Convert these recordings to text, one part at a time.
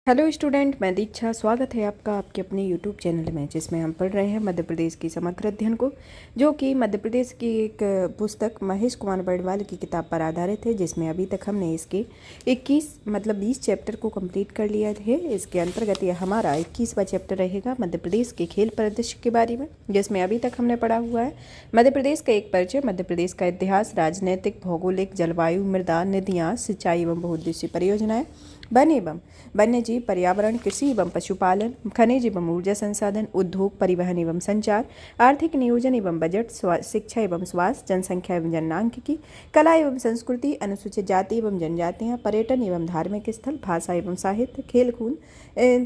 Hello student, मैं दीक्षा। स्वागत है आपका आपके अपने यूट्यूब चैनल में, जिसमें हम पढ़ रहे हैं मध्य प्रदेश की समग्र अध्ययन को, जो कि मध्य प्रदेश की एक पुस्तक महेश कुमार बर्णवाल की किताब पर आधारित है, जिसमें अभी तक हमने इसके 20 चैप्टर को कंप्लीट कर लिया है। इसके अंतर्गत यह हमारा 21वां चैप्टर रहेगा मध्य प्रदेश के खेल परिदृश्य के बारे में, जिसमें अभी तक हमने पढ़ा हुआ है मध्य प्रदेश का एक परिचय, मध्य प्रदेश का इतिहास, राजनैतिक, भौगोलिक, जलवायु, मृदा, नदियाँ, सिंचाई एवं बहुउद्देशीय परियोजनाएं, वन एवं वन्यजीव, पर्यावरण, कृषि एवं पशुपालन, खनिज एवं ऊर्जा संसाधन, उद्योग, परिवहन एवं संचार, आर्थिक नियोजन एवं बजट, शिक्षा एवं स्वास्थ्य, जनसंख्या एवं जननांकिकी, कला एवं संस्कृति, अनुसूचित जाति एवं जनजातियाँ, पर्यटन एवं धार्मिक स्थल, भाषा एवं साहित्य, खेलकूद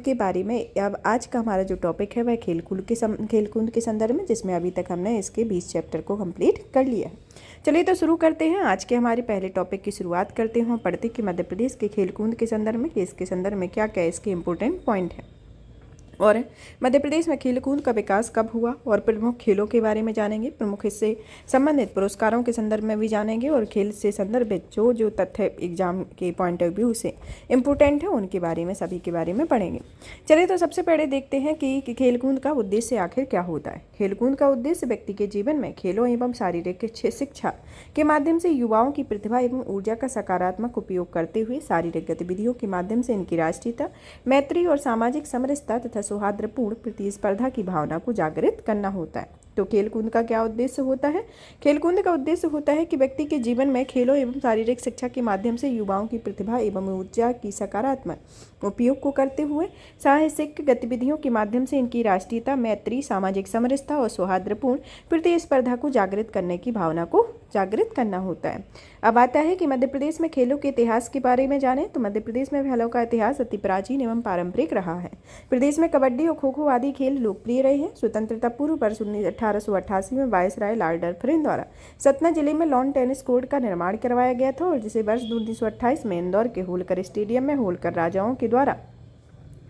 के बारे में। अब आज का हमारा जो टॉपिक है वह खेलकूद के संदर्भ में, जिसमें अभी तक हमने इसके 20 चैप्टर को कंप्लीट कर लिया है। चलिए तो शुरू करते हैं। आज के हमारे पहले टॉपिक की शुरुआत करते हैं पढ़ते कि मध्य प्रदेश के खेलकूद के संदर्भ में, कि इसके संदर्भ में क्या क्या इसके इंपॉर्टेंट पॉइंट हैं, और मध्य प्रदेश में खेलकूद का विकास कब हुआ, और प्रमुख खेलों के बारे में जानेंगे। प्रमुख इससे संबंधित पुरस्कारों के संदर्भ में भी जानेंगे, और खेल से संदर्भित जो जो तथ्य एग्जाम के पॉइंट ऑफ व्यू से इम्पोर्टेंट है उनके बारे में, सभी के बारे में पढ़ेंगे। चलिए तो सबसे पहले देखते हैं कि खेलकूद का उद्देश्य आखिर क्या होता है। खेलकूद का उद्देश्य व्यक्ति के जीवन में खेलों एवं शारीरिक शिक्षा के माध्यम से युवाओं की प्रतिभा एवं ऊर्जा का सकारात्मक उपयोग करते हुए शारीरिक गतिविधियों के माध्यम से इनकी राष्ट्रीयता, मैत्री और सामाजिक समरसता तथा सौहार्दपूर्ण प्रतिस्पर्धा की भावना को जागृत करना होता है। तो खेलकूद का क्या उद्देश्य होता है? खेलकूद का उद्देश्य होता है कि व्यक्ति के जीवन में खेलों एवं शारीरिक शिक्षा के माध्यम से युवाओं की प्रतिभा एवं ऊर्जा की सकारात्मक उपयोग को करते हुए साहसिक गतिविधियों के माध्यम से इनकी राष्ट्रीयता, मैत्री, सामाजिक समरसता और सौहार्दपूर्ण प्रतिस्पर्धा को जागृत करने की भावना को जागृत करना होता है। अब आता है कि मध्य प्रदेश में खेलों के इतिहास के बारे में जानें। तो मध्य प्रदेश में खेलों का इतिहास अति प्राचीन एवं पारंपरिक रहा है। प्रदेश में कबड्डी और खो खो आदि खेल लोकप्रिय रहे हैं। स्वतंत्रता पूर्व वर्ष 1888 में वायसराय लॉर्ड डफरिन द्वारा सतना जिले में लॉन टेनिस कोर्ट का निर्माण करवाया गया था, और जिसे वर्ष 1928 में इंदौर के होलकर स्टेडियम में होलकर राजाओं के द्वारा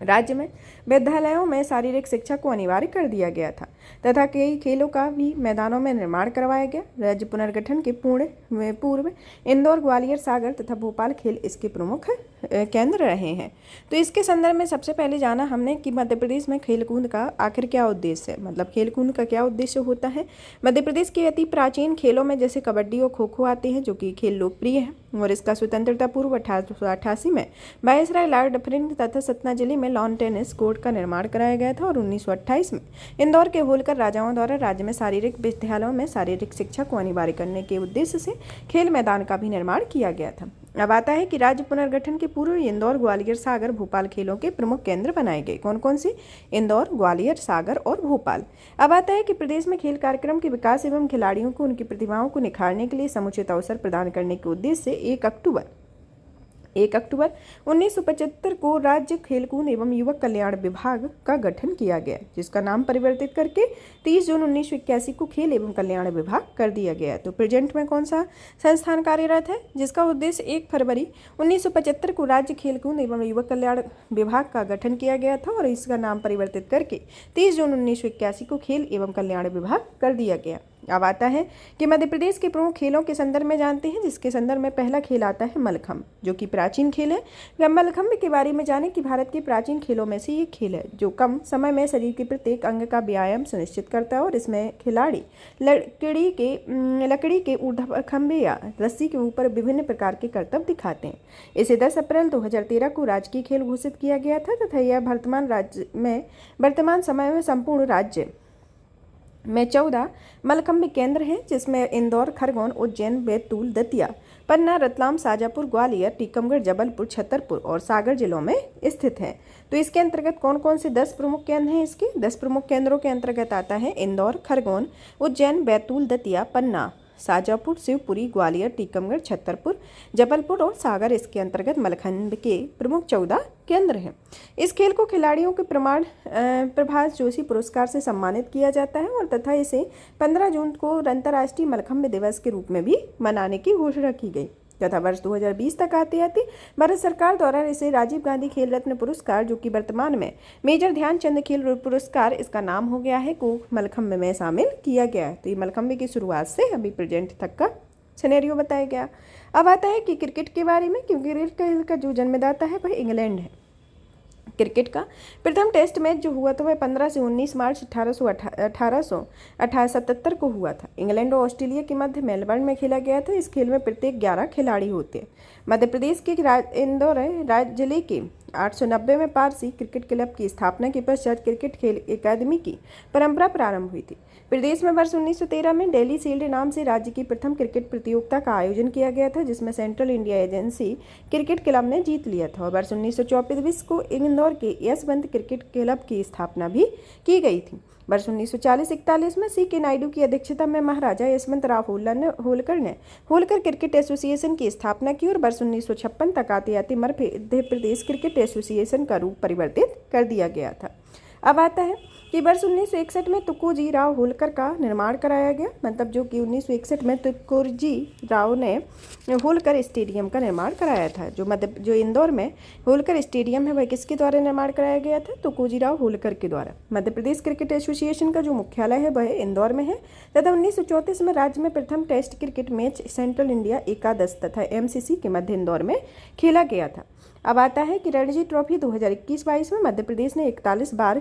राज्य में विद्यालयों में शारीरिक शिक्षा को अनिवार्य कर दिया गया था, तथा कई खेलों का भी मैदानों में निर्माण करवाया गया। राज्य पुनर्गठन के पूर्व इंदौर, ग्वालियर, सागर तथा भोपाल खेल इसके प्रमुख केंद्र रहे हैं। तो इसके संदर्भ में सबसे पहले जाना हमने कि मध्य प्रदेश में खेलकूद का आखिर क्या उद्देश्य है, मतलब खेलकूद का क्या उद्देश्य होता है। मध्य प्रदेश के अति प्राचीन खेलों में जैसे कबड्डी और खो खो आते हैं, जो कि खेल लोकप्रिय है, और इसका स्वतंत्रता पूर्व 1888 में वायसराय लॉर्ड डफरिन तथा सतना जिले में लॉन टेनिस कोर्ट का निर्माण कराया गया था, और 1928 में इंदौर के होलकर राजाओं द्वारा राज्य में शारीरिक विद्यालयों में शारीरिक शिक्षा को अनिवार्य करने के उद्देश्य से खेल मैदान का भी निर्माण किया गया था। अब आता है कि राज्य पुनर्गठन के पूर्व इंदौर, ग्वालियर, सागर, भोपाल खेलों के प्रमुख केंद्र बनाए गए। कौन कौन से? इंदौर, ग्वालियर, सागर और भोपाल। अब आता है कि प्रदेश में खेल कार्यक्रम के विकास एवं खिलाड़ियों को उनकी प्रतिभाओं को निखारने के लिए समुचित अवसर प्रदान करने के उद्देश्य से 1 अक्टूबर 1975 को राज्य खेलकूद एवं युवक कल्याण विभाग का गठन किया गया, जिसका नाम परिवर्तित करके 30 जून 1981 को खेल एवं कल्याण विभाग कर दिया गया। तो प्रेजेंट में कौन सा संस्थान कार्यरत है, जिसका उद्देश्य 1 फरवरी 1975 को राज्य खेलकूद एवं युवक कल्याण विभाग का गठन किया गया था, और इसका नाम परिवर्तित करके 30 जून 1981 को खेल एवं कल्याण विभाग कर दिया गया। अब आता है कि मध्य प्रदेश के प्रमुख खेलों के संदर्भ में जानते हैं, जिसके संदर्भ में पहला खेल आता है मल्लखंभ, जो कि प्राचीन खेल है। अब मल्लखंभ के बारे में जानें कि भारत के प्राचीन खेलों में से एक खेल है, जो कम समय में शरीर के प्रत्येक अंग का व्यायाम सुनिश्चित करता है, और इसमें खिलाड़ी लकड़ी के ऊर्ध्वखंभे या रस्सी के ऊपर विभिन्न प्रकार के करतब दिखाते हैं। इसे 10 अप्रैल 2013 को राजकीय खेल घोषित किया गया था, तथा यह वर्तमान समय में संपूर्ण राज्य में 14 मल्लखंभ केंद्र हैं, जिसमें इंदौर, खरगोन, उज्जैन, बैतूल, दतिया, पन्ना, रतलाम, शाजापुर, ग्वालियर, टीकमगढ़, जबलपुर, छतरपुर और सागर जिलों में स्थित हैं। तो इसके अंतर्गत कौन कौन से 10 प्रमुख केंद्र हैं? इसके 10 प्रमुख केंद्रों के अंतर्गत आता है इंदौर, खरगोन, उज्जैन, बैतूल, दतिया, पन्ना, शाजापुर, शिवपुरी, ग्वालियर, टीकमगढ़, छतरपुर, जबलपुर और सागर इसके अंतर्गत मल्लखंभ के प्रमुख 14 केंद्र हैं। इस खेल को खिलाड़ियों के प्रभास जोशी पुरस्कार से सम्मानित किया जाता है, और तथा इसे 15 जून को अंतर्राष्ट्रीय मल्लखंभ दिवस के रूप में भी मनाने की घोषणा की गई, तथा वर्ष 2020 तक आते आते भारत सरकार द्वारा इसे राजीव गांधी खेल रत्न पुरस्कार, जो कि वर्तमान में मेजर ध्यानचंद खेल पुरस्कार इसका नाम हो गया है, को मल्लखंभ में शामिल किया गया है। तो ये मल्लखंभ की शुरुआत से अभी प्रेजेंट तक का सिनेरियो बताया गया। अब आता है कि क्रिकेट के बारे में, क्योंकि क्रिकेट खेल का जो जन्मदाता है वह इंग्लैंड है। क्रिकेट का प्रथम टेस्ट मैच जो हुआ था वह 15 से 19 मार्च 1877 को हुआ था। इंग्लैंड और ऑस्ट्रेलिया के मध्य मेलबर्न में खेला गया था। इस खेल में प्रत्येक 11 खिलाड़ी होते हैं। मध्य प्रदेश के इंदौर जिले के 890 में पारसी क्रिकेट क्लब की स्थापना के पश्चात क्रिकेट खेल अकादमी की परंपरा प्रारंभ हुई थी। प्रदेश में वर्ष 1913 में दिल्ली शील्ड नाम से राज्य की प्रथम क्रिकेट प्रतियोगिता का आयोजन किया गया था, जिसमें central India agency cricket club ने जीत लिया था। और वर्ष 1924 को इंदौर के यशवंत क्रिकेट क्लब की स्थापना भी की गई थी। वर्ष 1940-41 में C.K. नायडू की अध्यक्षता में महाराजा यशवंतराव होलकर ने होलकर क्रिकेट एसोसिएशन की स्थापना की और वर्ष 1956 तक आते आते मध्य प्रदेश क्रिकेट एसोसिएशन का रूप परिवर्तित कर दिया गया था। अब आता है कि वर्ष 1961 में तुकोजी राव होलकर का निर्माण कराया गया, मतलब जो कि 1961 में तुकोजी राव ने होलकर स्टेडियम का निर्माण कराया था। जो इंदौर में होलकर स्टेडियम है वह किसके द्वारा निर्माण कराया गया था? तुकोजी राव होलकर के द्वारा। मध्य प्रदेश क्रिकेट एसोसिएशन का जो मुख्यालय है वह इंदौर में है तथा 1934 में राज्य में प्रथम test cricket match central India एकादश तथा MCC के मध्य इंदौर में खेला गया था। अब आता है कि रणजी ट्रॉफी 2021-22 में मध्य प्रदेश ने 41 बार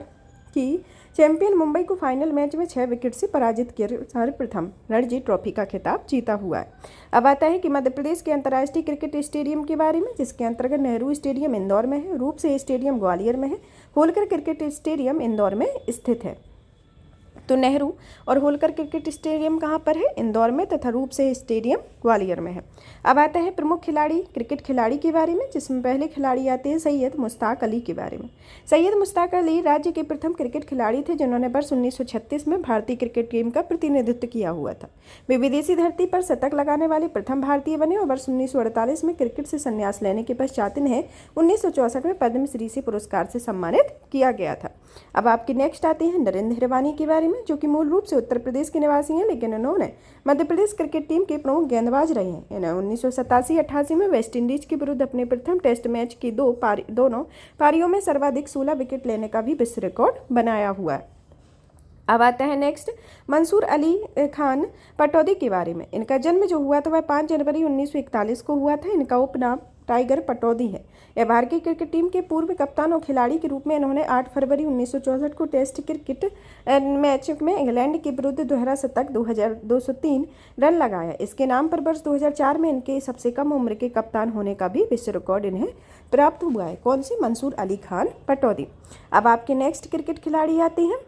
की चैंपियन मुंबई को फाइनल मैच में 6 विकेट से पराजित कर सर्वप्रथम रणजी ट्रॉफी का खिताब जीता हुआ है। अब आता है कि मध्य प्रदेश के अंतर्राष्ट्रीय क्रिकेट स्टेडियम के बारे में, जिसके अंतर्गत नेहरू स्टेडियम इंदौर में है, रूप से स्टेडियम ग्वालियर में है, होलकर क्रिकेट स्टेडियम इंदौर में स्थित है। तो नेहरू और होलकर क्रिकेट स्टेडियम कहाँ पर है? इंदौर में, तथा रूप से स्टेडियम ग्वालियर में है। अब आता है प्रमुख खिलाड़ी क्रिकेट खिलाड़ी के बारे में, जिसमें पहले खिलाड़ी आते हैं सैयद मुश्ताक अली के बारे में। सैयद मुश्ताक अली राज्य के प्रथम क्रिकेट खिलाड़ी थे जिन्होंने वर्ष 1936 में भारतीय क्रिकेट टीम का प्रतिनिधित्व किया हुआ था। वे विदेशी धरती पर शतक लगाने वाले प्रथम भारतीय बने और वर्ष 1948 में क्रिकेट से संन्यास लेने के पश्चात इन्हें 1964 में पद्मश्री से पुरस्कार से सम्मानित किया गया था। अब आपके नेक्स्ट आते हैं नरेंद्र हिरवानी के बारे में, जो कि मूल रूप से उत्तर प्रदेश के निवासी हैं, लेकिन उन्होंने मध्य प्रदेश क्रिकेट टीम के प्रमुख गेंदबाज रहे हैं। इन्हें 1987-88 में वेस्ट इंडीज के विरुद्ध अपने प्रथम टेस्ट मैच की दोनों पारियों में सर्वाधिक 16 विकेट लेने का भी विश्व रिकॉर्ड बनाया हुआ है। अब आता है नेक्स्ट मंसूर अली खान पटौदी के बारे में। इनका जन्म जो हुआ था वह 5 जनवरी 1941 को हुआ था। इनका उपनाम टाइगर पटौदी है। यह भारतीय क्रिकेट टीम के पूर्व कप्तान और खिलाड़ी के रूप में इन्होंने 8 फरवरी 1964 को टेस्ट क्रिकेट मैच में इंग्लैंड के विरुद्ध दोहरा शतक 203 रन लगाया। इसके नाम पर वर्ष 2004 में इनके सबसे कम उम्र के कप्तान होने का भी विश्व रिकॉर्ड इन्हें प्राप्त हुआ है। कौन सी? मंसूर अली खान पटौदी। अब आपके नेक्स्ट क्रिकेट खिलाड़ी आते हैं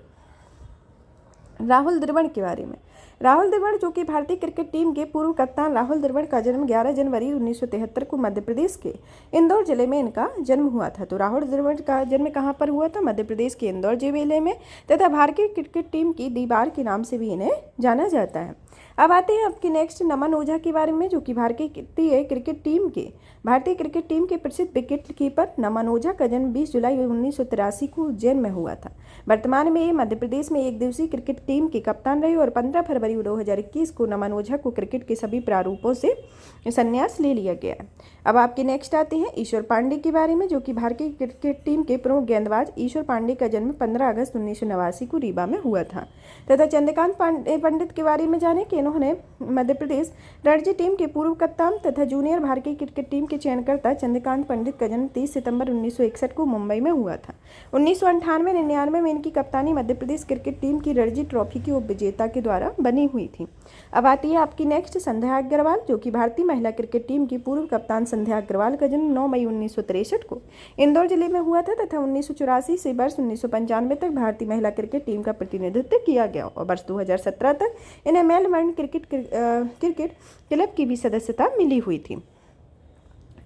राहुल द्रविड़ के बारे में। राहुल द्रविड़ जो कि भारतीय क्रिकेट टीम के पूर्व कप्तान राहुल द्रविड़ का जन्म 11 जनवरी 1973 को मध्य प्रदेश के इंदौर जिले में इनका जन्म हुआ था। तो राहुल द्रविड़ का जन्म कहाँ पर हुआ था? मध्य प्रदेश के इंदौर जिले में, तथा भारतीय क्रिकेट टीम की दीवार के नाम से भी इन्हें जाना जाता है। अब आते हैं आपके नेक्स्ट नमन ओझा के बारे में, जो कि भारतीय क्रिकेट टीम के प्रसिद्ध विकेट कीपर नमन ओझा का जन्म 20 जुलाई 1983 को उज्जैन में हुआ था। वर्तमान में ये मध्य प्रदेश में एक दिवसीय क्रिकेट टीम के कप्तान रहे और 15 फरवरी 2021 को नमन ओझा को क्रिकेट के सभी प्रारूपों से संन्यास ले लिया गया। अब आपके नेक्स्ट आते हैं ईश्वर पांडे के बारे में, जो कि भारतीय क्रिकेट टीम के प्रमुख गेंदबाज ईश्वर पांडे का जन्म 15 अगस्त 1989 को रीवा में हुआ था। तथा चंद्रकांत पंडित के बारे में जाने कि इन्होंने मध्य प्रदेश रणजी टीम के पूर्व कप्तान तथा जूनियर भारतीय क्रिकेट टीम के चयनकर्ता चंद्रकांत पंडित का जन्म 30 सितंबर 1961 को मुंबई में हुआ था। 1998-99 में इनकी कप्तानी मध्य प्रदेश क्रिकेट टीम की रणजी ट्रॉफी की उपविजेता के द्वारा बनी हुई थी। अब आती है आपकी नेक्स्ट संध्या अग्रवाल, जो कि भारतीय महिला क्रिकेट टीम की पूर्व कप्तान संध्या अग्रवाल का जन्म 9 मई 1963 को इंदौर जिले में हुआ था तथा 1984 से वर्ष 1995 तक भारतीय महिला क्रिकेट टीम का प्रतिनिधित्व किया गया और वर्ष 2017 तक इन्हें मेलबर्न क्रिकेट क्लब की भी सदस्यता मिली हुई थी।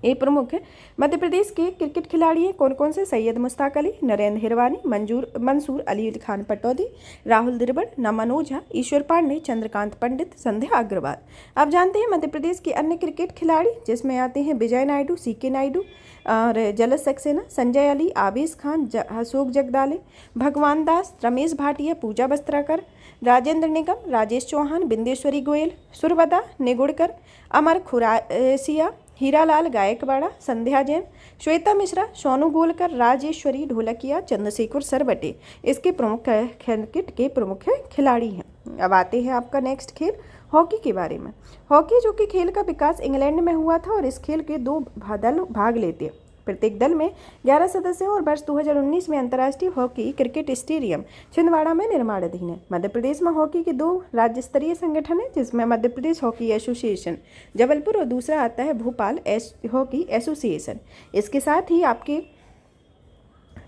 ये प्रमुख मध्य प्रदेश के क्रिकेट खिलाड़ी हैं कौन कौन से? सैयद मुश्ताक अली, नरेंद्र हिरवानी, मंसूर अली खान पटौदी, राहुल द्रविड़, नमन ओझा, ईश्वर पांडे, चंद्रकांत पंडित, संध्या अग्रवाल। आप जानते हैं मध्य प्रदेश के अन्य क्रिकेट खिलाड़ी, जिसमें आते हैं विजय नायडू, CK नायडू और जलज सक्सेना, संजय अली, आबिस खान, अशोक जगदाले, भगवान दास, रमेश भाटिया, पूजा वस्त्राकर, राजेंद्र निगम, राजेश चौहान, बिंदेश्वरी गोयल, सुरवदा निगुड़कर, अमर खुरासिया, हीरालाल गायकवाड़ा, संध्या जैन, श्वेता मिश्रा, सोनू गोलकर, राजेश्वरी ढोलकिया, चंद्रशेखर सरवटे इसके प्रमुख क्रिकेट के प्रमुख खिलाड़ी हैं। अब आते हैं आपका नेक्स्ट खेल हॉकी के बारे में। हॉकी जो कि खेल का विकास इंग्लैंड में हुआ था और इस खेल के 2 दल भाग लेते हैं। प्रत्येक दल में 11 सदस्य और वर्ष 2019 में अंतर्राष्ट्रीय हॉकी क्रिकेट स्टेडियम छिंदवाड़ा में निर्माणाधीन है। मध्य प्रदेश में हॉकी के 2 राज्य स्तरीय संगठन हैं, जिसमें मध्य प्रदेश हॉकी एसोसिएशन जबलपुर और दूसरा आता है भोपाल हॉकी एसोसिएशन। इसके साथ ही आपके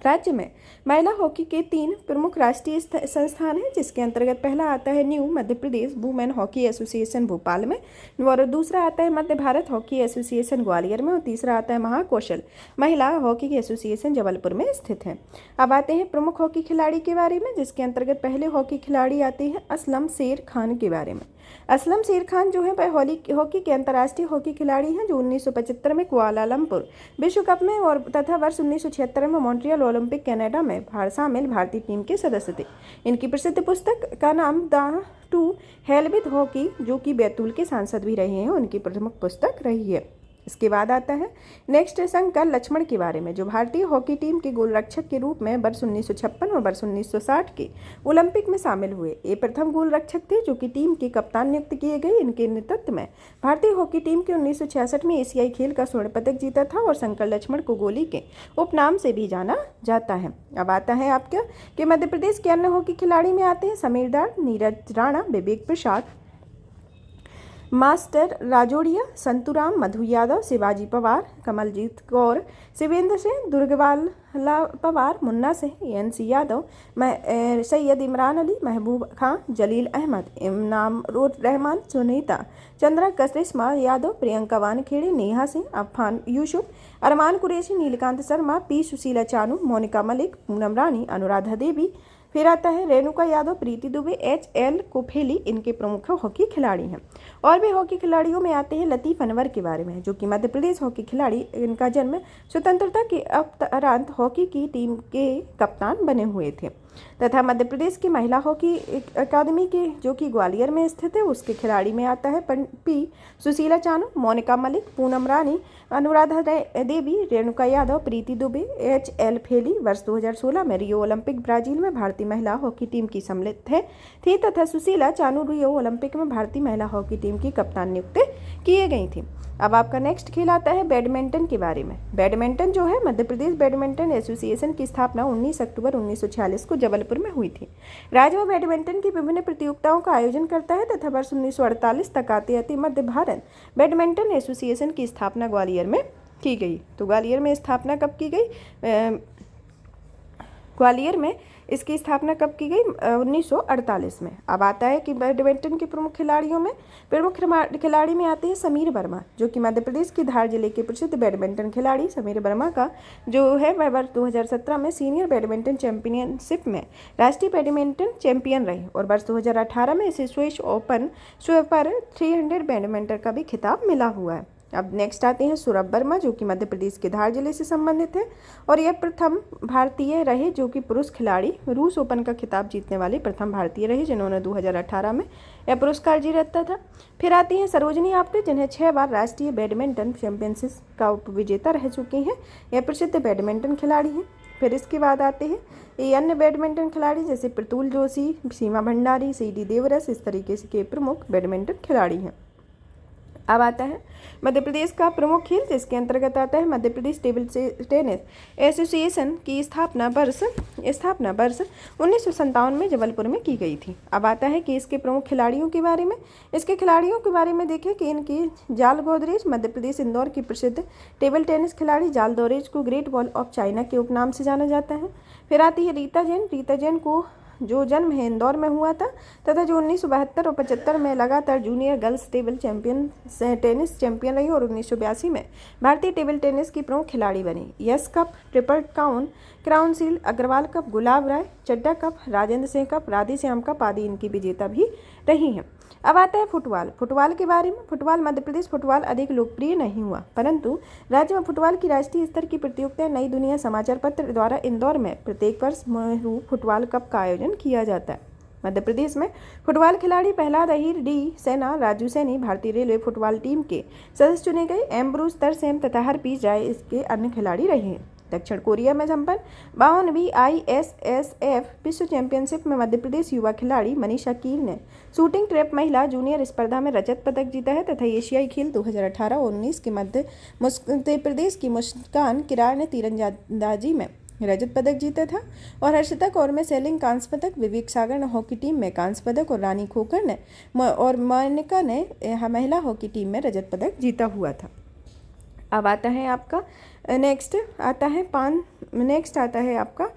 राज्य में महिला हॉकी के 3 प्रमुख राष्ट्रीय संस्थान हैं, जिसके अंतर्गत पहला आता है new Madhya Pradesh women hockey association Bhopal में, और दूसरा आता है मध्य भारत हॉकी एसोसिएशन ग्वालियर में, और तीसरा आता है महाकौशल महिला हॉकी एसोसिएशन जबलपुर में स्थित है। अब आते हैं प्रमुख हॉकी खिलाड़ी के बारे में, जिसके अंतर्गत पहले हॉकी खिलाड़ी आते हैं असलम शेर खान के बारे में। असलम शेर खान जो है वह हॉकी के अंतर्राष्ट्रीय हॉकी खिलाड़ी हैं, जो 1975 में कुआलालंपुर विश्व कप में और तथा वर्ष 1976 में मॉन्ट्रियल ओलंपिक कनाडा में शामिल भारतीय टीम के सदस्य थे। इनकी प्रसिद्ध पुस्तक का नाम the to hell with hockey, जो कि बैतूल के सांसद भी रहे हैं, उनकी प्रमुख पुस्तक रही है। इसके बाद आता है नेक्स्ट शंकर लक्ष्मण के बारे में, जो भारतीय हॉकी टीम के गोलरक्षक के रूप में वर्ष 1956 और वर्ष 1960 के ओलंपिक में शामिल हुए। ये प्रथम गोलरक्षक थे जो कि टीम के कप्तान नियुक्त किए गए। इनके नेतृत्व में भारतीय हॉकी टीम के 1966 में एशियाई खेल का स्वर्ण पदक जीता था, और शंकर लक्ष्मण को गोली के उपनाम से भी जाना जाता है। अब आता है आपका कि मध्य प्रदेश के अन्य हॉकी खिलाड़ी में आते हैं समीर दार, नीरज राणा, विवेक प्रसाद, मास्टर राजोड़िया, संतूराम, मधु यादव, शिवाजी पवार, कमलजीत कौर, शिवेंद्र सिंह, दुर्गवाला पवार, मुन्ना सिंह, एनसी यादव, सैयद इमरान अली, महबूब खां, जलील अहमद, इनाम रहमान, सुनीता चंद्रा, करिश्मा यादव, प्रियंका वानखेड़े, नेहा सिंह, अफान यूसुफ, अरमान कुरैशी, नीलकांत शर्मा, पी सुशीला चानू, मोनिका मलिक, पूनम रानी, अनुराधा देवी, फिर आता है रेणुका यादव, प्रीति दुबे, एच.एल. कोफेली, इनके प्रमुख हॉकी खिलाड़ी हैं। और भी हॉकी खिलाड़ियों में आते हैं लतीफ़ अनवर के बारे में, जो कि मध्य प्रदेश हॉकी खिलाड़ी, इनका जन्म स्वतंत्रता के उपरांत हॉकी की टीम के कप्तान बने हुए थे, तथा मध्य प्रदेश की महिला हॉकी अकादमी के जो कि ग्वालियर में स्थित है, उसके खिलाड़ी में आता है पी सुशीला चानू, मोनिका मलिक, पूनम रानी, अनुराधा देवी, रेणुका यादव, प्रीति दुबे, एच.एल. फेली वर्ष 2016 में रियो ओलंपिक ब्राजील में भारतीय महिला हॉकी टीम की सम्मिलित थी, तथा सुशीला चानू रियो ओलंपिक में भारतीय महिला हॉकी टीम की कप्तान नियुक्त किए गई थी। अब आपका नेक्स्ट खेल आता है बैडमिंटन के बारे में। बैडमिंटन जो है मध्य प्रदेश बैडमिंटन एसोसिएशन की स्थापना 19 अक्टूबर 1946 को जबलपुर में हुई थी। राज्य में बैडमिंटन की विभिन्न प्रतियोगिताओं का आयोजन करता है, तथा वर्ष 1948 तक आते आते मध्य भारत बैडमिंटन एसोसिएशन की स्थापना ग्वालियर में की गई। तो ग्वालियर में स्थापना कब की गई? ग्वालियर में इसकी स्थापना कब की गई? 1948 में। अब आता है कि बैडमिंटन के प्रमुख खिलाड़ियों में खिलाड़ी में आते हैं समीर वर्मा, जो कि मध्य प्रदेश के धार जिले के प्रसिद्ध बैडमिंटन खिलाड़ी। समीर वर्मा का जो है वह वर्ष 2017 में सीनियर बैडमिंटन चैंपियनशिप में राष्ट्रीय बैडमिंटन चैंपियन रहे, और वर्ष 2018 में इसे स्विस ओपन पर 300 बैडमिंटन का भी खिताब मिला हुआ है। अब नेक्स्ट आते हैं सौरभ वर्मा, जो कि मध्य प्रदेश के धार जिले से संबंधित है, और यह प्रथम भारतीय रहे जो कि पुरुष खिलाड़ी रूस ओपन का खिताब जीतने वाले प्रथम भारतीय रहे, जिन्होंने 2018 में यह पुरस्कार जीता था। फिर आती हैं सरोजनी आपटे, जिन्हें 6 बार राष्ट्रीय बैडमिंटन चैंपियनशिप का उपविजेता रह चुकी हैं। यह प्रसिद्ध बैडमिंटन खिलाड़ी हैं। फिर इसके बाद आते हैं ये अन्य बैडमिंटन खिलाड़ी, जैसे प्रतुल जोशी, सीमा भंडारी, सी.डी. देवरस, इस तरीके के प्रमुख बैडमिंटन खिलाड़ी हैं। अब आता है मध्य प्रदेश का प्रमुख खेल, जिसके अंतर्गत आता है Madhya Pradesh table tennis association की स्थापना वर्ष 1957 में जबलपुर में की गई थी। अब आता है कि इसके प्रमुख खिलाड़ियों के बारे में। इसके खिलाड़ियों के बारे में देखें कि इनकी जाल गोदरेज, मध्य प्रदेश इंदौर की प्रसिद्ध टेबल टेनिस खिलाड़ी। जाल गोदरेज को ग्रेट वॉल ऑफ चाइना के उपनाम से जाना जाता है। फिर आती है रीता जैन। रीता जैन को जो जन्म है इंदौर में हुआ था, तथा जो 1972 और 75 में लगातार junior girls table tennis champion रही, और 1982 में भारतीय टेबल टेनिस की प्रमुख खिलाड़ी बनी। Yes cup, triple crown seal, Agarwal cup, Gulab Rai, Chadda cup, Rajendra Singh cup, Radheshyam cup आदि इनकी विजेता भी रही हैं। अब आता है फुटबॉल। फुटबॉल के बारे में। फुटबॉल मध्य प्रदेश फुटबॉल अधिक लोकप्रिय नहीं हुआ, परंतु राज्य में फुटबॉल की राष्ट्रीय स्तर की प्रतियोगिता नई दुनिया समाचार पत्र द्वारा इंदौर में प्रत्येक वर्ष नेहरू फुटबॉल कप का आयोजन किया जाता है। मध्य प्रदेश में फुटबॉल खिलाड़ी प्रहलाद अहीर, डी सेना, राजू सैनी भारतीय रेलवे फुटबॉल टीम के सदस्य चुने गए। एम्ब्रूस तरसेम तथा हरप्रीत राय इसके अन्य खिलाड़ी रहे हैं। दक्षिण कोरिया में संपन्न 52वीं ISSF विश्व चैंपियनशिप में मध्य प्रदेश युवा खिलाड़ी मनीषा कीर ने शूटिंग ट्रैप महिला जूनियर स्पर्धा में रजत पदक जीता है तथा एशियाई खेल 2018 और 19 के मध्य प्रदेश की मुस्कान किरार ने तीरंदाजी में रजत पदक जीता था और हर्षिता कौर में सेलिंग कांस्य पदक, विवेक सागर ने हॉकी टीम में कांस्य पदक और रानी खोकर ने और मोनिका ने महिला हॉकी टीम में रजत पदक जीता हुआ था। अब आता है आपका नेक्स्ट आता है आपका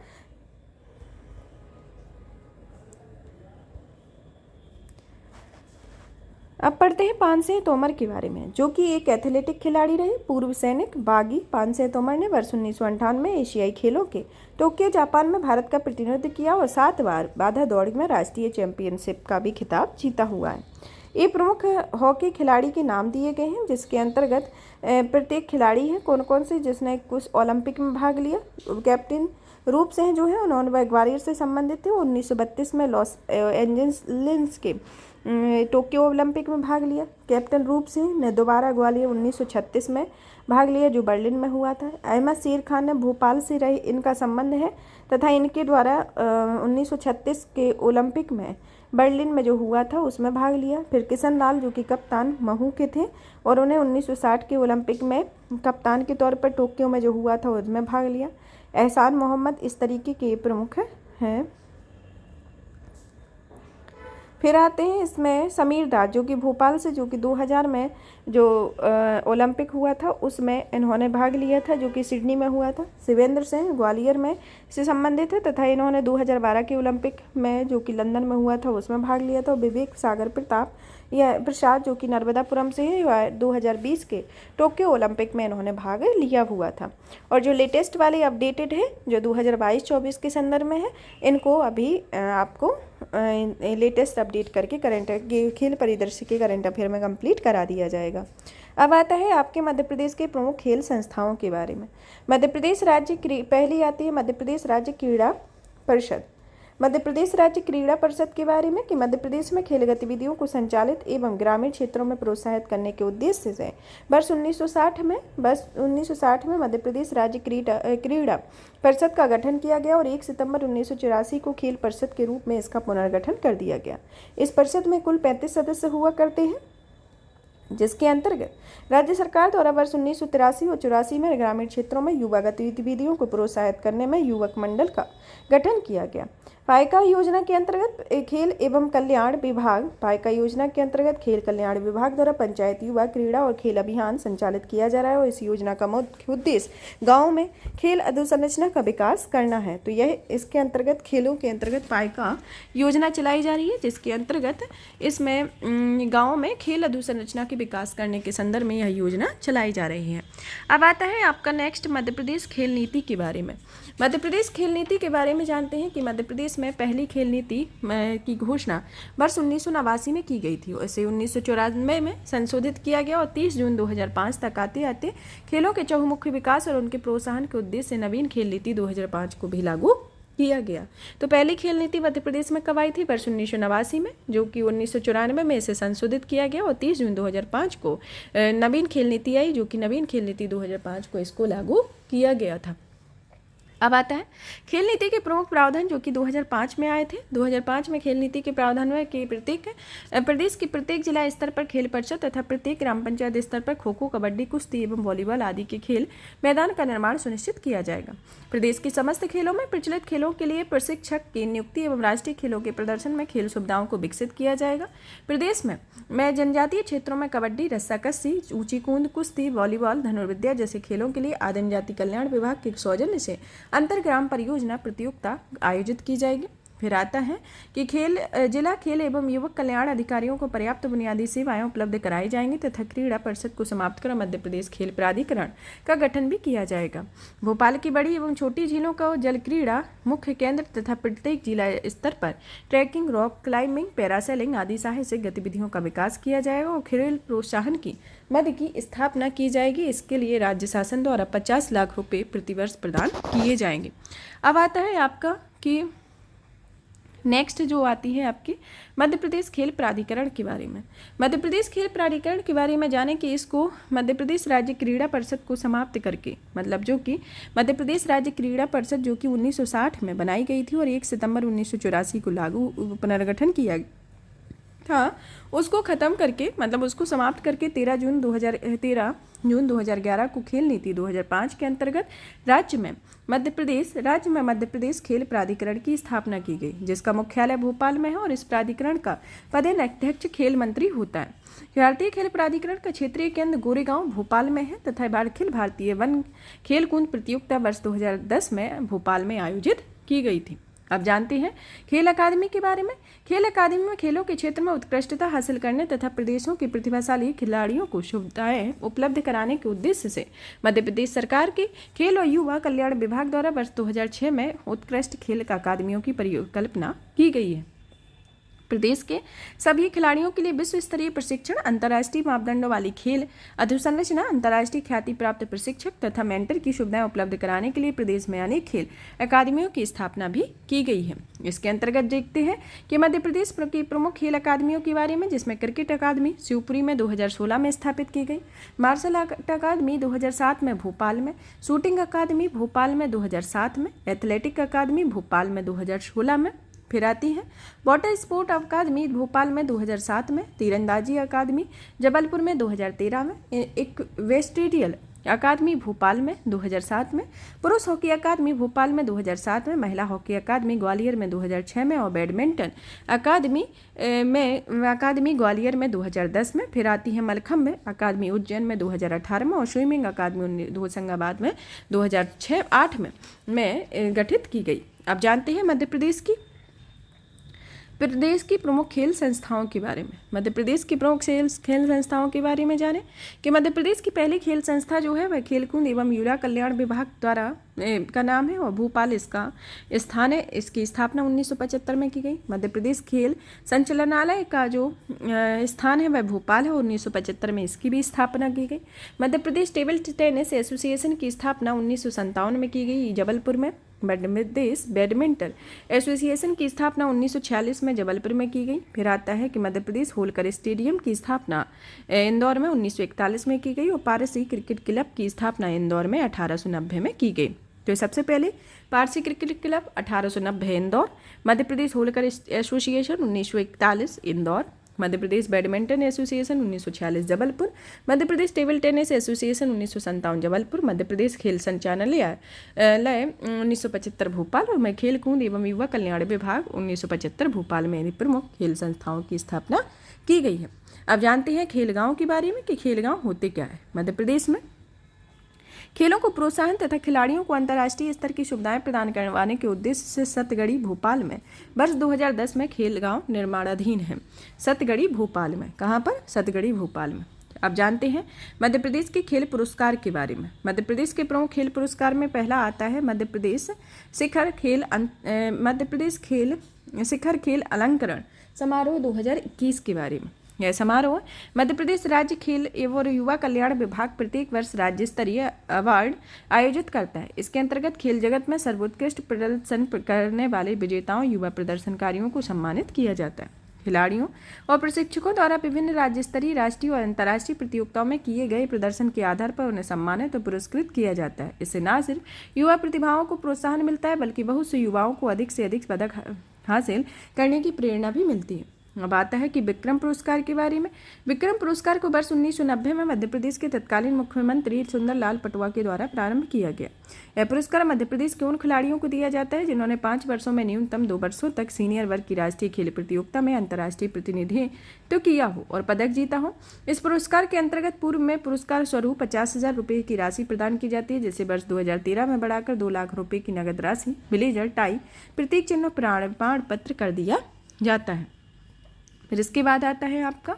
अब पढ़ते हैं पानसेह तोमर के बारे में, जो कि एक एथलेटिक खिलाड़ी रहे। पूर्व सैनिक बागी पानसेह तोमर ने वर्ष 1998 में एशियाई खेलों के टोक्यो जापान में भारत का प्रतिनिधित्व किया और 7 बार बाधा दौड़ में राष्ट्रीय चैंपियनशिप का भी खिताब जीता हुआ है। ये प्रमुख हॉकी खिलाड़ी के नाम दिए गए हैं, जिसके अंतर्गत प्रत्येक खिलाड़ी है कौन कौन से जिसने कुछ ओलंपिक में भाग लिया। कैप्टन रूप सिंह जो है उन्होंने ग्वालियर से संबंधित थे। 1932 में लॉस एंजल्स के टोक्यो ओलंपिक में भाग लिया। कैप्टन रूप सिंह ने दोबारा ग्वालियर 1936 में भाग लिया जो बर्लिन में हुआ था। अहमद शेर खान ने भोपाल से रहे इनका संबंध है तथा इनके द्वारा 1936 के ओलंपिक में बर्लिन में जो हुआ था उसमें भाग लिया। फिर किशन लाल जो कि कप्तान महू के थे और उन्हें 1960 के ओलंपिक में कप्तान के तौर पर टोक्यो में जो हुआ था उसमें भाग लिया। एहसान मोहम्मद इस तरीके के प्रमुख हैं। फिर आते हैं इसमें समीर दास जो कि भोपाल से, जो कि 2000 में जो ओलंपिक हुआ था उसमें इन्होंने भाग लिया था जो कि सिडनी में हुआ था। शिवेंद्र सिंह ग्वालियर में से संबंधित है तथा इन्होंने 2012 के ओलंपिक में जो कि लंदन में हुआ था उसमें भाग लिया था। विवेक सागर प्रसाद जो कि नर्मदापुरम से है 2020 के टोक्यो ओलंपिक में इन्होंने भाग लिया हुआ था। और जो लेटेस्ट वाले अपडेटेड है जो 2022-24 के संदर्भ में है, इनको अभी आपको लेटेस्ट अपडेट करके करंट खेल परिदृश्य के करंट अफेयर में कंप्लीट करा दिया जाएगा। अब आता है आपके मध्य प्रदेश के प्रमुख खेल संस्थाओं के बारे में। मध्य प्रदेश राज्य पहली आती है मध्य प्रदेश राज्य क्रीड़ा परिषद। मध्य प्रदेश राज्य क्रीड़ा परिषद के बारे में कि मध्य प्रदेश में खेल गतिविधियों को संचालित एवं ग्रामीण क्षेत्रों में प्रोत्साहित करने के उद्देश्य से वर्ष 1960 में मध्य प्रदेश राज्य क्रीड़ा परिषद का गठन किया गया और 1 सितंबर 1984 को खेल परिषद के रूप में इसका पुनर्गठन कर दिया गया। इस परिषद में कुल 35 सदस्य हुआ करते हैं, जिसके अंतर्गत राज्य सरकार द्वारा वर्ष 1983 और 84 में ग्रामीण क्षेत्रों में युवा गतिविधियों को प्रोत्साहित करने में युवक मंडल का गठन किया गया। पाइका योजना के अंतर्गत खेल एवं कल्याण विभाग खेल कल्याण विभाग द्वारा पंचायत युवा क्रीड़ा और खेल अभियान संचालित किया जा रहा है और इस योजना का मुख्य उद्देश्य गाँव में खेल अधोसंरचना का विकास करना है। तो यह इसके अंतर्गत खेलों के अंतर्गत पाइका योजना चलाई जा रही है, जिसके अंतर्गत इसमें गाँव में खेल अधोसंरचना के विकास करने के संदर्भ में यह योजना चलाई जा रही है। अब आता है आपका नेक्स्ट मध्य प्रदेश खेल नीति के बारे में। मध्य प्रदेश खेल नीति के बारे में जानते हैं कि मध्य प्रदेश में पहली खेल नीति की घोषणा वर्ष 1989 में की गई थी। इसे 1994 में संशोधित किया गया और 30 जून 2005 तक आते आते खेलों के चहुमुखी विकास और उनके प्रोत्साहन के उद्देश्य से नवीन खेल नीति 2005 को भी लागू किया गया। तो पहली खेल नीति मध्य प्रदेश में कब आई थी? वर्ष 1989 में, जो कि 1994 में इसे संशोधित किया गया और 30 जून 2005 को नवीन खेल नीति आई, जो कि नवीन खेल नीति 2005 को इसको लागू किया गया था। अब आता है खेल नीति के प्रमुख प्रावधान जो कि 2005 में आए थे। 2005 में खेल नीति के प्रावधान में कि प्रदेश की प्रत्येक जिला स्तर पर खेल परिषद तथा प्रत्येक ग्राम पंचायत स्तर पर खो खो, कबड्डी, कुश्ती एवं वॉलीबॉल आदि के खेल मैदान का निर्माण सुनिश्चित किया जाएगा। प्रदेश के समस्त खेलों में प्रचलित खेलों के लिए प्रशिक्षक की नियुक्ति एवं राष्ट्रीय खेलों के प्रदर्शन में खेल सुविधाओं को विकसित किया जाएगा। प्रदेश में जनजातीय क्षेत्रों में कबड्डी, रस्साकस्सी, ऊंची कूद, कुश्ती, वॉलीबॉल, धनुर्विद्या जैसे खेलों के लिए आदिम जाति कल्याण विभाग के सौजन्य से अंतरग्राम परियोजना प्रतियोगिता आयोजित की जाएगी। फिर आता है कि जिला खेल एवं युवक कल्याण अधिकारियों को पर्याप्त बुनियादी सेवाएं उपलब्ध कराई जाएंगी तथा क्रीड़ा परिषद को समाप्त कर मध्य प्रदेश खेल प्राधिकरण का गठन भी किया जाएगा। भोपाल की बड़ी एवं छोटी झीलों का जल क्रीड़ा मुख्य केंद्र तथा प्रत्येक जिला स्तर पर ट्रैकिंग, रॉक क्लाइंबिंग, पैरासेलिंग आदि साहसिक गतिविधियों का विकास किया जाएगा और खेल प्रोत्साहन की मद की स्थापना की जाएगी। इसके लिए राज्य शासन द्वारा 50 लाख रुपए प्रतिवर्ष प्रदान किए जाएंगे। अब आता है आपका कि नेक्स्ट जो आती है आपकी मध्य प्रदेश खेल प्राधिकरण के बारे में। मध्य प्रदेश खेल प्राधिकरण के बारे में जाने कि इसको मध्य प्रदेश राज्य क्रीड़ा परिषद को समाप्त करके, मतलब जो कि मध्य प्रदेश राज्य क्रीड़ा परिषद जो कि 1960 में बनाई गई थी और 1 सितंबर 1984 को लागू पुनर्गठन किया था, उसको ख़त्म करके, मतलब उसको समाप्त करके 13 जून 2011 को खेल नीति 2005 के अंतर्गत राज्य में मध्य प्रदेश खेल प्राधिकरण की स्थापना की गई, जिसका मुख्यालय भोपाल में है और इस प्राधिकरण का पदेन अध्यक्ष खेल मंत्री होता है। भारतीय खेल प्राधिकरण का क्षेत्रीय केंद्र गोरेगांव भोपाल में है तथा अखिल भारतीय वन खेलकूद प्रतियोगिता वर्ष 2010 में भोपाल में आयोजित की गई थी। अब जानते हैं खेल अकादमी के बारे में। खेल अकादमी में खेलों के क्षेत्र में उत्कृष्टता हासिल करने तथा प्रदेशों के प्रतिभाशाली खिलाड़ियों को सुविधाएं उपलब्ध कराने के उद्देश्य से मध्य प्रदेश सरकार के खेल और युवा कल्याण विभाग द्वारा वर्ष 2006 में उत्कृष्ट खेल अकादमियों की परिकल्पना की गई है। प्रदेश के सभी खिलाड़ियों के लिए विश्व स्तरीय प्रशिक्षण, अंतर्राष्ट्रीय मापदंडों वाली खेल अधोसंरचना, अंतर्राष्ट्रीय ख्याति प्राप्त प्रशिक्षक तथा मेंटर की सुविधाएं उपलब्ध कराने के लिए प्रदेश में अनेक खेल अकादमियों की स्थापना भी की गई है। इसके अंतर्गत देखते हैं कि मध्य प्रदेश की प्रमुख खेल अकादमियों के बारे में, जिसमें क्रिकेट अकादमी शिवपुरी में 2016 में स्थापित की गई, मार्शल आर्ट अकादमी 2007 में भोपाल में, शूटिंग अकादमी भोपाल में 2007 में, एथलेटिक अकादमी भोपाल में 2016 में, फिर आती है वाटर स्पोर्ट अकादमी भोपाल में 2007 में, तीरंदाजी अकादमी जबलपुर में 2013 में, एक वेस्टेरियल अकादमी भोपाल में 2007 में, पुरुष हॉकी अकादमी भोपाल में 2007 में, महिला हॉकी अकादमी ग्वालियर में 2006 में और बैडमिंटन अकादमी ग्वालियर में 2010 में। फिर आती है मलखम्ब अकादमी उज्जैन में 2018 में और स्विमिंग अकादमी होशंगाबाद में 2008 में गठित की गई। अब जानते हैं मध्य प्रदेश की प्रमुख खेल संस्थाओं के बारे में। मध्य प्रदेश की प्रमुख खेल संस्थाओं के बारे में जानें कि मध्य प्रदेश की पहली खेल संस्था जो है वह खेलकूद एवं युवा कल्याण विभाग द्वारा का नाम है और भोपाल इसका स्थान है। इसकी स्थापना 1975 में की गई। मध्य प्रदेश खेल संचालनालय का जो स्थान है वह भोपाल है और 1975 में इसकी भी स्थापना की गई। Madhya Pradesh table tennis association की स्थापना 1957 में की गई जबलपुर में। मध्य प्रदेश बैडमिंटन एसोसिएशन की स्थापना 1946 में जबलपुर में की गई। फिर आता है कि मध्य प्रदेश होलकर स्टेडियम की स्थापना इंदौर में 1941 में की गई और पारसी क्रिकेट क्लब की स्थापना इंदौर में 1890 में की गई। तो सबसे पहले Parsi cricket club 1890 Indore, Madhya Pradesh Holkar association 1941 Indore, Madhya Pradesh badminton association 1946 Jabalpur, Madhya Pradesh table tennis association 1957 Jabalpur, Madhya Pradesh खेल संचालनालय 1975 भोपाल और खेल कूद एवं युवा कल्याण विभाग 1975 भोपाल में प्रमुख खेल संस्थाओं की स्थापना की गई है। अब जानते हैं खेलगांव के बारे में कि खेलगांव होते क्या है। मध्य प्रदेश में खेलों को प्रोत्साहन तथा खिलाड़ियों को अंतर्राष्ट्रीय स्तर की सुविधाएं प्रदान करवाने के उद्देश्य से सतगढ़ी भोपाल में वर्ष 2010 में खेलगांव निर्माणाधीन है। सतगढ़ी भोपाल में, कहाँ पर? सतगढ़ी भोपाल में। अब जानते हैं मध्य प्रदेश के खेल पुरस्कार के बारे में। मध्य प्रदेश के प्रमुख खेल पुरस्कार में पहला आता है मध्य प्रदेश शिखर खेल अलंकरण समारोह 2021 के बारे में। यह समारोह मध्य प्रदेश राज्य खेल एवं युवा कल्याण विभाग प्रत्येक वर्ष राज्य स्तरीय अवार्ड आयोजित करता है। इसके अंतर्गत खेल जगत में सर्वोत्कृष्ट प्रदर्शन करने वाले विजेताओं युवा प्रदर्शनकारियों को सम्मानित किया जाता है। खिलाड़ियों और प्रशिक्षकों द्वारा विभिन्न राज्य स्तरीय, राष्ट्रीय और अंतर्राष्ट्रीय प्रतियोगिताओं में किए गए प्रदर्शन के आधार पर उन्हें सम्मानित और पुरस्कृत किया जाता है। इससे न सिर्फ युवा प्रतिभाओं को प्रोत्साहन मिलता है बल्कि बहुत से युवाओं को अधिक से अधिक पदक हासिल करने की प्रेरणा भी मिलती है। अब आता है कि विक्रम पुरस्कार के बारे में। विक्रम पुरस्कार को वर्ष 1990 में मध्य प्रदेश के तत्कालीन मुख्यमंत्री सुंदरलाल पटवा के द्वारा प्रारंभ किया गया। यह पुरस्कार मध्य प्रदेश के उन खिलाड़ियों को दिया जाता है जिन्होंने 5 वर्षों में न्यूनतम 2 वर्षों तक सीनियर वर्ग की राष्ट्रीय खेल प्रतियोगिता में अंतर्राष्ट्रीय प्रतिनिधित्व किया हो और पदक जीता हो। इस पुरस्कार के अंतर्गत पूर्व में पुरस्कार स्वरूप 50,000 रुपये की राशि प्रदान की जाती है, जिसे वर्ष 2013 में बढ़ाकर 2 लाख रुपये की नगद राशि, ब्लेजर, टाई, प्रतीक चिन्ह, प्रमाण पत्र कर दिया जाता है। फिर इसके बाद आता है आपका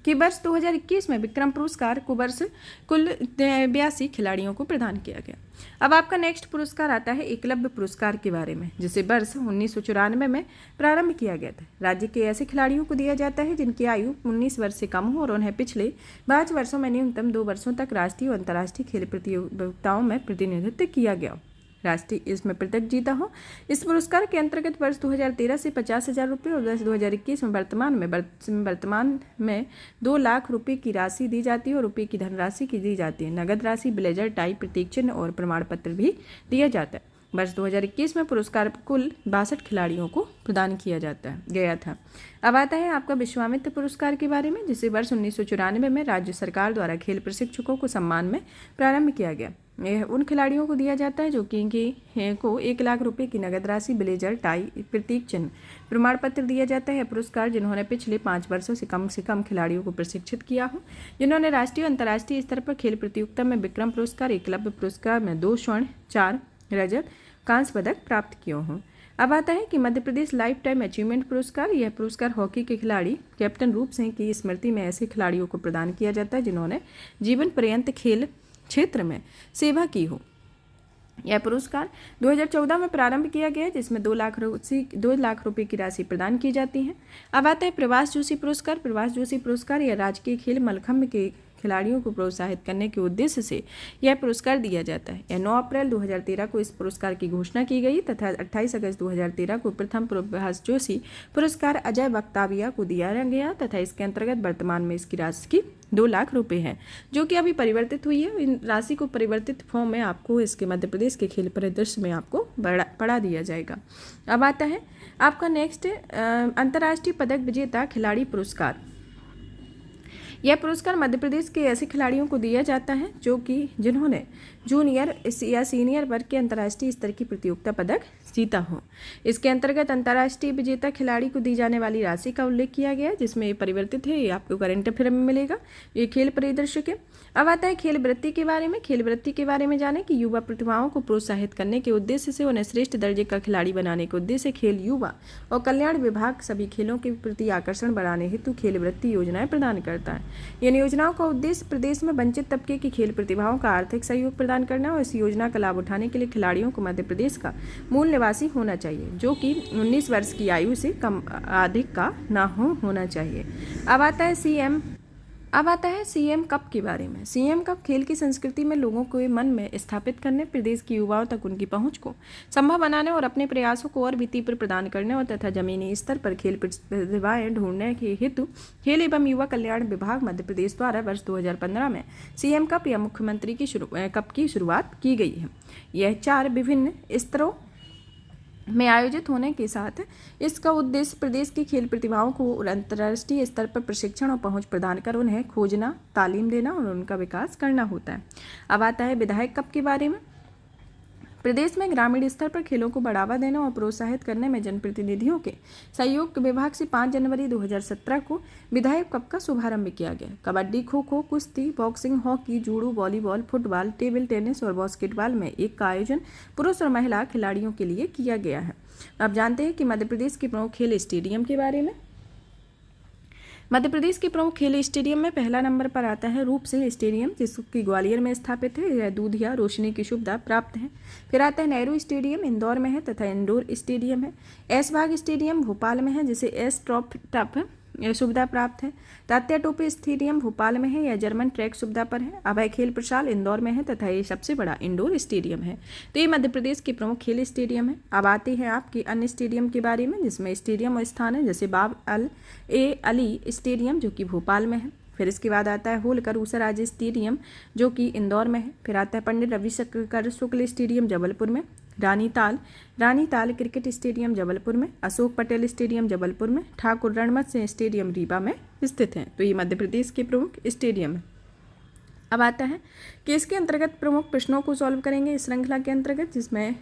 कि वर्ष 2021 में विक्रम पुरस्कार को वर्ष कुल 82 खिलाड़ियों को प्रदान किया गया। अब आपका नेक्स्ट पुरस्कार आता है एकलव्य पुरस्कार के बारे में, जिसे वर्ष 1994 में प्रारंभ किया गया था। राज्य के ऐसे खिलाड़ियों को दिया जाता है जिनकी आयु 19 वर्ष से कम हो और उन्हें पिछले 5 वर्षों में न्यूनतम 2 वर्षों तक राष्ट्रीय और अंतर्राष्ट्रीय खेल प्रतियोगिताओं में प्रतिनिधित्व किया गया। राष्ट्रीय इसमें पदक जीता हो। इस पुरस्कार के अंतर्गत वर्ष 2013 से 50,000 रुपये और वर्ष 2021 में वर्तमान में 2 लाख रुपये की राशि दी जाती है और रुपये की धनराशि की दी जाती है। नगद राशि, ब्लेजर, टाई, प्रतीक चिन्ह और प्रमाण पत्र भी दिया जाता है। वर्ष 2021 में पुरस्कार कुल 62 खिलाड़ियों को प्रदान किया गया था। अब आता है आपका विश्वामित्र पुरस्कार के बारे में, जिसे वर्ष 1994 में राज्य सरकार द्वारा खेल प्रशिक्षकों को सम्मान में प्रारंभ किया गया। यह उन खिलाड़ियों को दिया जाता है जो कि को 1 लाख रुपए की नगद राशि, ब्लेजर, टाई, प्रतीक चिन्ह, प्रमाण पत्र दिया जाता है। पुरस्कार जिन्होंने पिछले 5 वर्षों से कम खिलाड़ियों को प्रशिक्षित किया हो, जिन्होंने राष्ट्रीय और अंतर्राष्ट्रीय स्तर पर खेल प्रतियोगिता में विक्रम पुरस्कार, एकलव्य पुरस्कार में 2 स्वर्ण, 4 रजत, कांस्य पदक प्राप्त किए हों। अब आता है कि Madhya Pradesh life time achievement पुरस्कार। यह पुरस्कार हॉकी के खिलाड़ी कैप्टन रूप सिंह की स्मृति में ऐसे खिलाड़ियों को प्रदान किया जाता है जिन्होंने जीवन पर्यंत खेल क्षेत्र में सेवा की हो। यह पुरस्कार 2014 में प्रारंभ किया गया, जिसमें 2 लाख रुपए की राशि प्रदान की जाती है। अब आता है प्रवास जोशी पुरस्कार। प्रवास जोशी पुरस्कार यह राजकीय खेल मलखंभ के खिलाड़ियों को प्रोत्साहित करने के उद्देश्य से यह पुरस्कार दिया जाता है। यह 9 अप्रैल 2013 को इस पुरस्कार की घोषणा की गई तथा 28 अगस्त 2013 को प्रथम प्रभास जोशी पुरस्कार अजय वक्ताविया को दिया गया तथा इसके अंतर्गत वर्तमान में इसकी राशि 2 लाख रुपए है, जो कि अभी परिवर्तित हुई है। इन राशि को परिवर्तित फॉर्म में आपको इसके मध्य प्रदेश के खेल परिदृश्य में आपको पढ़ा दिया जाएगा। अब आता है आपका नेक्स्ट अंतर्राष्ट्रीय पदक विजेता खिलाड़ी पुरस्कार। यह पुरस्कार मध्य प्रदेश के ऐसे खिलाड़ियों को दिया जाता है जिन्होंने जूनियर या सीनियर वर्ग के अंतर्राष्ट्रीय स्तर की प्रतियोगिता पदक जीता हो। इसके अंतर्गत अंतर्राष्ट्रीय विजेता खिलाड़ी को दी जाने वाली राशि का उल्लेख किया गया है, जिसमें ये परिवर्तित है। ये आपको करंट अफेयर में मिलेगा, ये खेल परिदृश्य के। अब आता है खेल वृत्ति के बारे में। खेल वृत्ति के बारे में जाने कि युवा प्रतिभाओं को प्रोत्साहित करने के उद्देश्य से उन्हें श्रेष्ठ दर्जे का खिलाड़ी बनाने के उद्देश्य खेल, युवा और कल्याण विभाग सभी खेलों के प्रति आकर्षण बढ़ाने हेतु खेल वृत्ति योजनाएं प्रदान करता है। इन योजनाओं का उद्देश्य प्रदेश में वंचित तबके की खेल प्रतिभाओं का आर्थिक सहयोग प्रदान करना और इस योजना का लाभ उठाने के लिए खिलाड़ियों को मध्य प्रदेश का मूल निवासी होना चाहिए, जो कि 19 वर्ष की आयु से कम अधिक का ना होना चाहिए। अब आता है सीएम कप के बारे में। सीएम कप खेल की संस्कृति में लोगों को मन में स्थापित करने, प्रदेश के युवाओं तक उनकी पहुंच को संभव बनाने और अपने प्रयासों को और भी तीव्र प्रदान करने और तथा जमीनी स्तर पर खेल प्रतिभाएं ढूंढने के हेतु खेल एवं युवा कल्याण विभाग मध्य प्रदेश द्वारा वर्ष 2015 में सीएम कप या मुख्यमंत्री कप की शुरुआत की गई है। यह 4 विभिन्न स्तरों में आयोजित होने के साथ इसका उद्देश्य प्रदेश की खेल प्रतिभाओं को अंतर्राष्ट्रीय स्तर पर प्रशिक्षण और पहुंच प्रदान कर उन्हें खोजना, तालीम देना और उनका विकास करना होता है। अब आता है विधायक कप के बारे में। प्रदेश में ग्रामीण स्तर पर खेलों को बढ़ावा देने और प्रोत्साहित करने में जनप्रतिनिधियों के सहयोग विभाग से 5 जनवरी 2017 को विधायक कप का शुभारंभ किया गया। कबड्डी, खो खो, कुश्ती, boxing, hockey, judo, volleyball, football, table tennis और बास्केटबॉल में एक का आयोजन पुरुष और महिला खिलाड़ियों के लिए किया गया है। अब जानते हैं कि मध्य प्रदेश के प्रमुख खेल स्टेडियम के बारे में। मध्य प्रदेश के प्रमुख खेल स्टेडियम में पहला नंबर पर आता है रूप सिंह स्टेडियम, जिसकी ग्वालियर में स्थापित है। यह दूध या रोशनी की सुविधा प्राप्त है। फिर आता है नेहरू स्टेडियम, इंदौर में है तथा इंडोर स्टेडियम है। ऐशबाग स्टेडियम भोपाल में है, जिसे एस टॉप सुविधा प्राप्त है। तात्या टोपे स्टेडियम भोपाल में है, यह जर्मन ट्रैक सुविधा पर है। अभय खेल प्रशाल इंदौर में है तथा ये सबसे बड़ा इंडोर स्टेडियम है। तो ये मध्य प्रदेश के प्रमुख खेल स्टेडियम है। अब आते हैं आपके अन्य स्टेडियम के बारे में, जिसमें स्टेडियम और स्थान है, जैसे बाब अली स्टेडियम जो कि भोपाल में है। फिर इसके बाद आता है होलकर ऊसराज स्टेडियम जो कि इंदौर में है। फिर आता है पंडित रविशंकर शुक्ल स्टेडियम जबलपुर में। रानीताल क्रिकेट स्टेडियम जबलपुर में। अशोक पटेल स्टेडियम जबलपुर में। ठाकुर रणमत सिंह स्टेडियम रीवा में स्थित हैं। तो ये मध्य प्रदेश के प्रमुख स्टेडियम है। अब आता है कि इसके अंतर्गत प्रमुख प्रश्नों को सॉल्व करेंगे इस श्रृंखला के अंतर्गत, जिसमें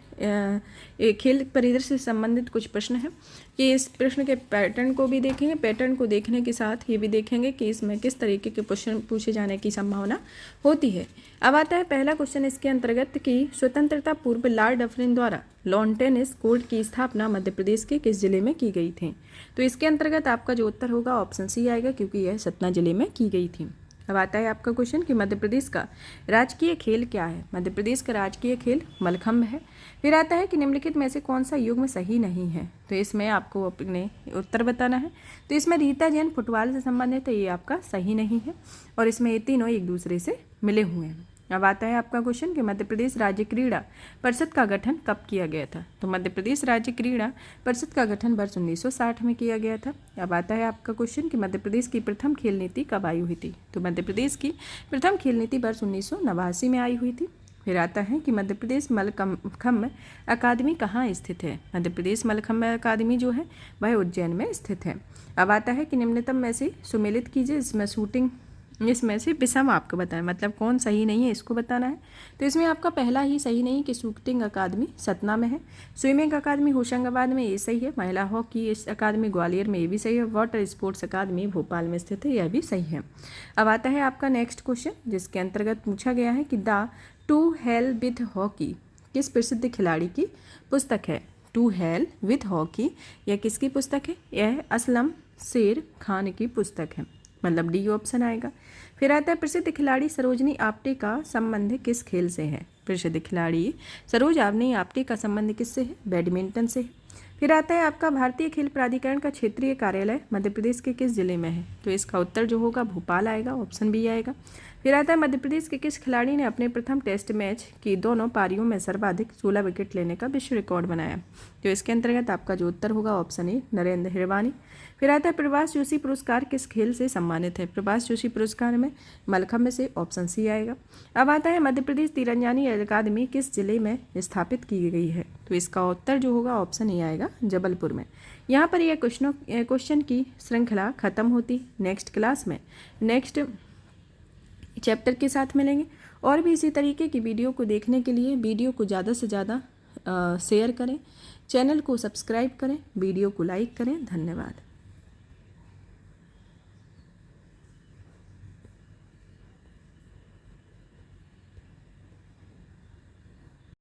खेल परिदृश्य से संबंधित कुछ प्रश्न हैं कि इस प्रश्न के पैटर्न को भी देखेंगे। पैटर्न को देखने के साथ ये भी देखेंगे कि इसमें किस तरीके के प्रश्न पूछे जाने की संभावना होती है। अब आता है पहला क्वेश्चन इसके अंतर्गत कि स्वतंत्रता पूर्व लॉर्ड डफरिन द्वारा लॉन टेनिस कोर्ट की स्थापना मध्य प्रदेश के किस जिले में की गई थी। तो इसके अंतर्गत आपका जो उत्तर होगा ऑप्शन सी आएगा, क्योंकि यह सतना जिले में की गई थी। अब आता है आपका क्वेश्चन कि मध्य प्रदेश का राजकीय खेल क्या है। मध्य प्रदेश का राजकीय खेल मलखंभ है। फिर आता है कि निम्नलिखित में से कौन सा युग्म सही नहीं है। तो इसमें आपको अपने उत्तर बताना है। तो इसमें रीता जैन फुटबॉल से संबंधित है, ये आपका सही नहीं है और इसमें ये तीनों एक दूसरे से मिले हुए हैं। अब आता है आपका क्वेश्चन कि मध्य प्रदेश राज्य क्रीड़ा परिषद का गठन कब किया गया था। तो मध्य प्रदेश राज्य क्रीड़ा परिषद का गठन वर्ष 1960 में किया गया था। अब आता है आपका क्वेश्चन कि मध्य प्रदेश की प्रथम खेल नीति कब आई हुई थी। तो मध्य प्रदेश की प्रथम खेल नीति वर्ष 1989 में आई हुई थी। फिर आता है कि मध्य प्रदेश मलखम्ब अकादमी कहाँ स्थित है। मध्य प्रदेश मलखम्ब अकादमी जो है वह उज्जैन में स्थित है। अब आता है कि निम्नतम में से सुमेलित कीजिए, इसमें से विषम आपको बताएं, मतलब कौन सही नहीं है इसको बताना है। तो इसमें आपका पहला ही सही नहीं कि शूटिंग अकादमी सतना में है, स्विमिंग अकादमी होशंगाबाद में, ये सही है। महिला हॉकी अकादमी ग्वालियर में, ये भी सही है। वाटर स्पोर्ट्स अकादमी भोपाल में स्थित है, यह भी सही है। अब आता है आपका नेक्स्ट क्वेश्चन, जिसके अंतर्गत पूछा गया है कि the to hell with hockey किस प्रसिद्ध खिलाड़ी की पुस्तक है। टू हेल विथ हॉकी यह किसकी पुस्तक है। यह असलम शेर खान की पुस्तक है, मतलब डी ऑप्शन आएगा। फिर आता है प्रसिद्ध खिलाड़ी सरोजनी आप्टे का संबंध किस खेल से है। प्रसिद्ध खिलाड़ी सरोजनी आप्टे का संबंध किससे है, बैडमिंटन से है। फिर आता है आपका भारतीय खेल प्राधिकरण का क्षेत्रीय कार्यालय मध्य प्रदेश के किस जिले में है। तो इसका उत्तर जो होगा भोपाल आएगा, ऑप्शन बी आएगा। फिर आता है मध्य प्रदेश के किस खिलाड़ी ने अपने प्रथम टेस्ट मैच की दोनों पारियों में सर्वाधिक 16 विकेट लेने का विश्व रिकॉर्ड बनाया। तो इसके अंतर्गत आपका जो उत्तर होगा ऑप्शन ए नरेंद्र हिरवानी। फिर आता है प्रभाष जोशी पुरस्कार किस खेल से सम्मानित है। प्रभाष जोशी पुरस्कार में मलखम्ब से, ऑप्शन सी आएगा। अब आता है मध्य प्रदेश तीरंदाजी अकादमी किस जिले में स्थापित की गई है। तो इसका उत्तर जो होगा ऑप्शन ए आएगा, जबलपुर में। यहाँ पर यह क्वेश्चन की श्रृंखला खत्म होती। नेक्स्ट क्लास में नेक्स्ट चैप्टर के साथ मिलेंगे। और भी इसी तरीके की वीडियो को देखने के लिए वीडियो को ज़्यादा से ज़्यादा शेयर करें, चैनल को सब्सक्राइब करें, वीडियो को लाइक करें। धन्यवाद।